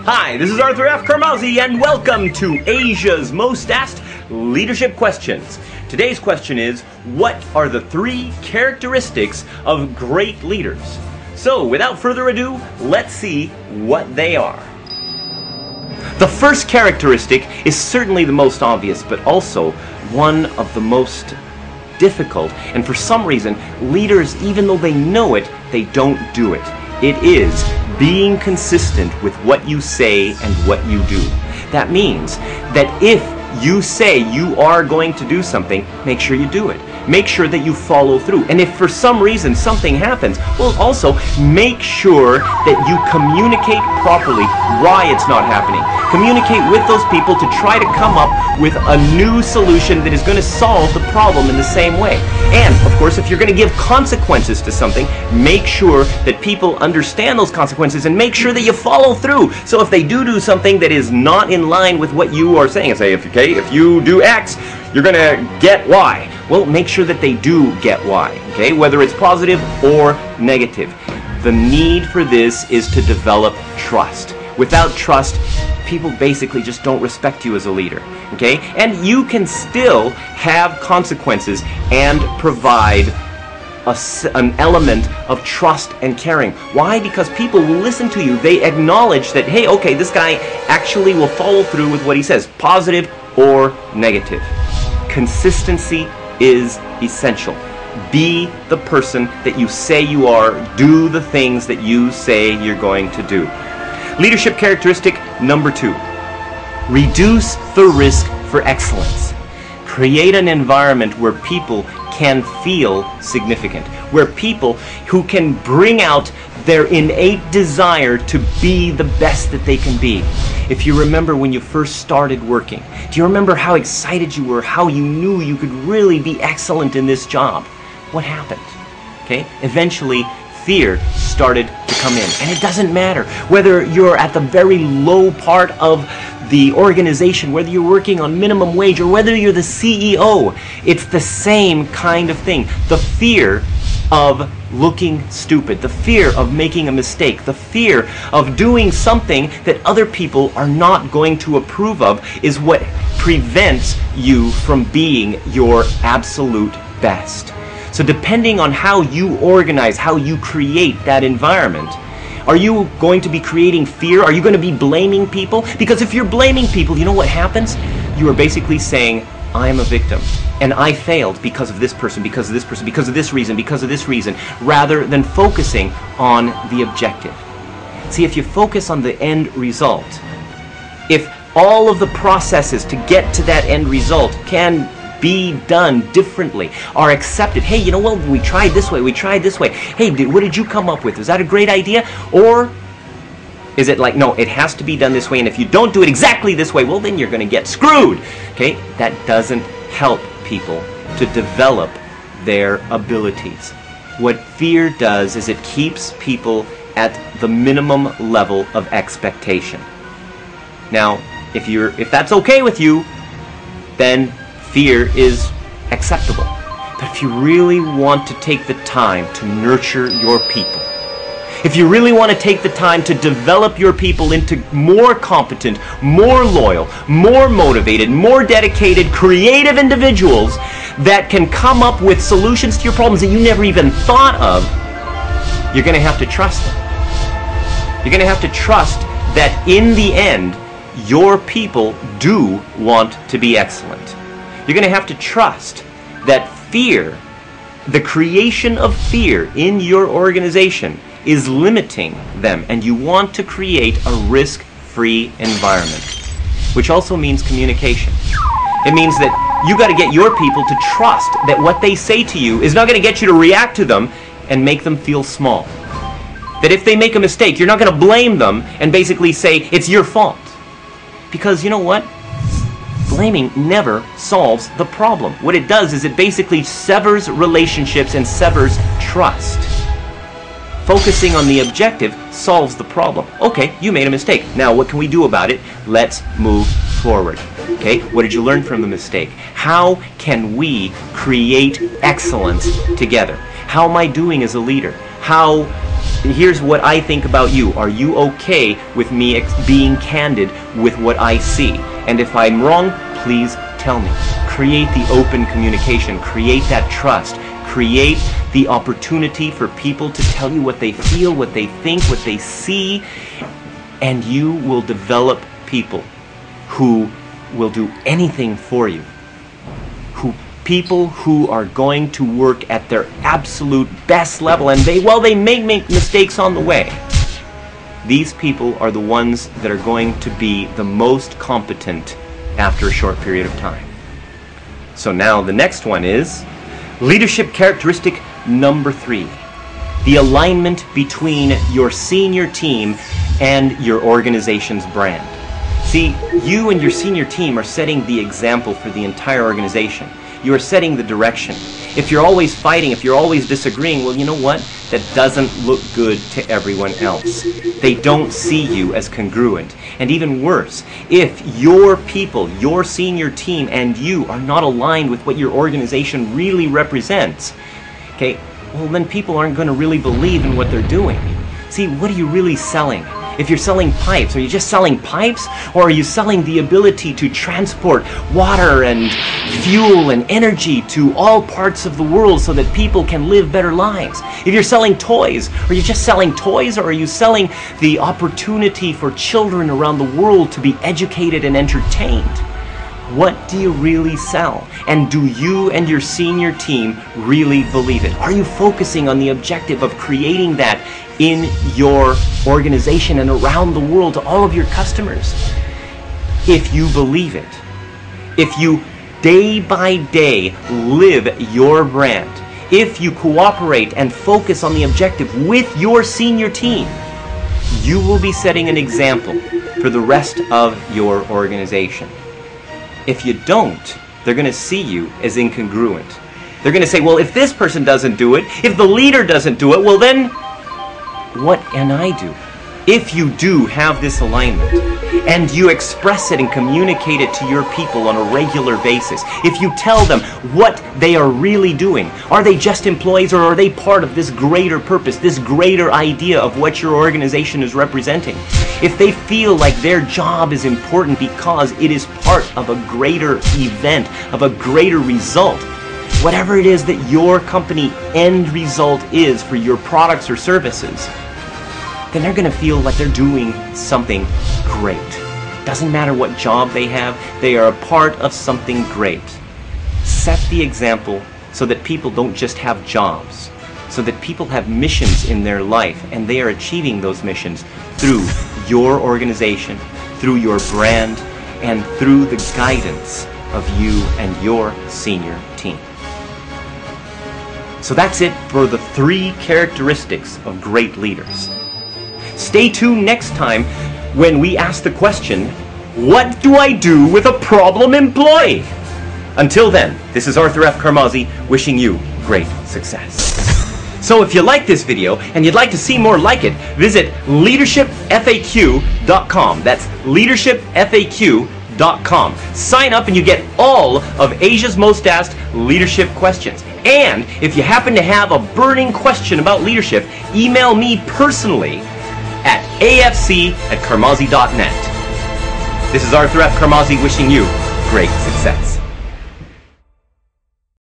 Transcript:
Hi, this is Arthur F. Karmazzi, and welcome to Asia's Most Asked Leadership Questions. Today's question is, what are the 3 characteristics of great leaders? So, without further ado, let's see what they are. The first characteristic is certainly the most obvious, but also one of the most difficult. And for some reason, leaders, even though they know it, they don't do it. It is being consistent with what you say and what you do. That means that if you say you are going to do something, make sure you do it. Make sure that you follow through. And if for some reason something happens, well, also make sure that you communicate properly why it's not happening. Communicate with those people to try to come up with a new solution that is going to solve the problem in the same way. And, of course, if you're going to give consequences to something, make sure that people understand those consequences and make sure that you follow through. So if they do something that is not in line with what you are saying, and say, if you do X, you're going to get Y. Well, make sure that they do get Y, okay? Whether it's positive or negative. The need for this is to develop trust. Without trust, people basically just don't respect you as a leader, okay? And you can still have consequences and provide an element of trust and caring. Why? Because people will listen to you. They acknowledge that, hey, okay, this guy actually will follow through with what he says, positive or negative. Consistency is essential. Be the person that you say you are. Do the things that you say you're going to do. Leadership characteristic number 2. Reduce the risk for excellence. Create an environment where people can feel significant, where people who can bring out their innate desire to be the best that they can be. If you remember when you first started working, do you remember how excited you were, how you knew you could really be excellent in this job? What happened? Okay? Eventually, fear started to come in. And it doesn't matter whether you're at the very low part of the organization, whether you're working on minimum wage, or whether you're the CEO. It's the same kind of thing. The fear of looking stupid, the fear of making a mistake, the fear of doing something that other people are not going to approve of is what prevents you from being your absolute best. So depending on how you organize, how you create that environment, are you going to be creating fear? Are you going to be blaming people? Because if you're blaming people, you know what happens? You are basically saying, I am a victim, and I failed because of this person, because of this person, because of this reason, rather than focusing on the objective. See, if you focus on the end result, if all of the processes to get to that end result can be done differently, are accepted. Hey, you know what? We tried this way. Hey, what did you come up with? Is that a great idea? Or is it like, no, it has to be done this way, and if you don't do it exactly this way, well, then you're going to get screwed. Okay? That doesn't help people to develop their abilities. What fear does is it keeps people at the minimum level of expectation. Now, if that's okay with you, then fear is acceptable. But if you really want to take the time to nurture your people, if you really want to take the time to develop your people into more competent, more loyal, more motivated, more dedicated, creative individuals that can come up with solutions to your problems that you never even thought of, you're going to have to trust them. You're going to have to trust that in the end, your people do want to be excellent. You're going to have to trust that fear, the creation of fear in your organization, is limiting them, and you want to create a risk-free environment, which also means communication. It means that you got to get your people to trust that what they say to you is not going to get you to react to them and make them feel small. That if they make a mistake, you're not going to blame them and basically say it's your fault. Because you know what? Blaming never solves the problem. What it does is it basically severs relationships and severs trust. Focusing on the objective solves the problem. Okay, you made a mistake. Now what can we do about it? Let's move forward. Okay, what did you learn from the mistake? How can we create excellence together? How am I doing as a leader? How here's what I think about you. Are you okay with me being candid with what I see? And if I'm wrong, please tell me. Create the open communication. Create that trust. Create the opportunity for people to tell you what they feel, what they think, what they see, and you will develop people who will do anything for you. People who are going to work at their absolute best level, and they may make mistakes on the way. These people are the ones that are going to be the most competent after a short period of time. So now the next one is leadership characteristic number 3. The alignment between your senior team and your organization's brand. See, you and your senior team are setting the example for the entire organization. You are setting the direction. If you're always fighting, if you're always disagreeing, well, you know what? That doesn't look good to everyone else. They don't see you as congruent. And even worse, if your people, your senior team, and you are not aligned with what your organization really represents, okay, well, then people aren't going to really believe in what they're doing. See, what are you really selling? If you're selling pipes, are you just selling pipes? Or are you selling the ability to transport water and fuel and energy to all parts of the world so that people can live better lives? If you're selling toys, are you just selling toys, or are you selling the opportunity for children around the world to be educated and entertained? What do you really sell? And do you and your senior team really believe it? Are you focusing on the objective of creating that in your organization and around the world to all of your customers? If you believe it, if you day by day live your brand, if you cooperate and focus on the objective with your senior team, you will be setting an example for the rest of your organization. If you don't, they're going to see you as incongruent. They're going to say, well, if this person doesn't do it, if the leader doesn't do it, well then, what can I do? If you do have this alignment, and you express it and communicate it to your people on a regular basis, if you tell them what they are really doing, are they just employees, or are they part of this greater purpose, this greater idea of what your organization is representing? If they feel like their job is important because it is part of a greater event, of a greater result, whatever it is that your company end result is for your products or services, then they're going to feel like they're doing something great. Doesn't matter what job they have, they are a part of something great. Set the example so that people don't just have jobs, so that people have missions in their life, and they are achieving those missions through your organization, through your brand, and through the guidance of you and your senior team. So that's it for the 3 characteristics of great leaders. Stay tuned next time when we ask the question, what do I do with a problem employee? Until then, this is Arthur F. Karmazi wishing you great success. So if you like this video and you'd like to see more like it, visit leadershipfaq.com. That's leadershipfaq.com. Sign up and you get all of Asia's Most Asked leadership questions. And if you happen to have a burning question about leadership, email me personally at afc@karmazi.net. This is Arthur F. Karmazi wishing you great success.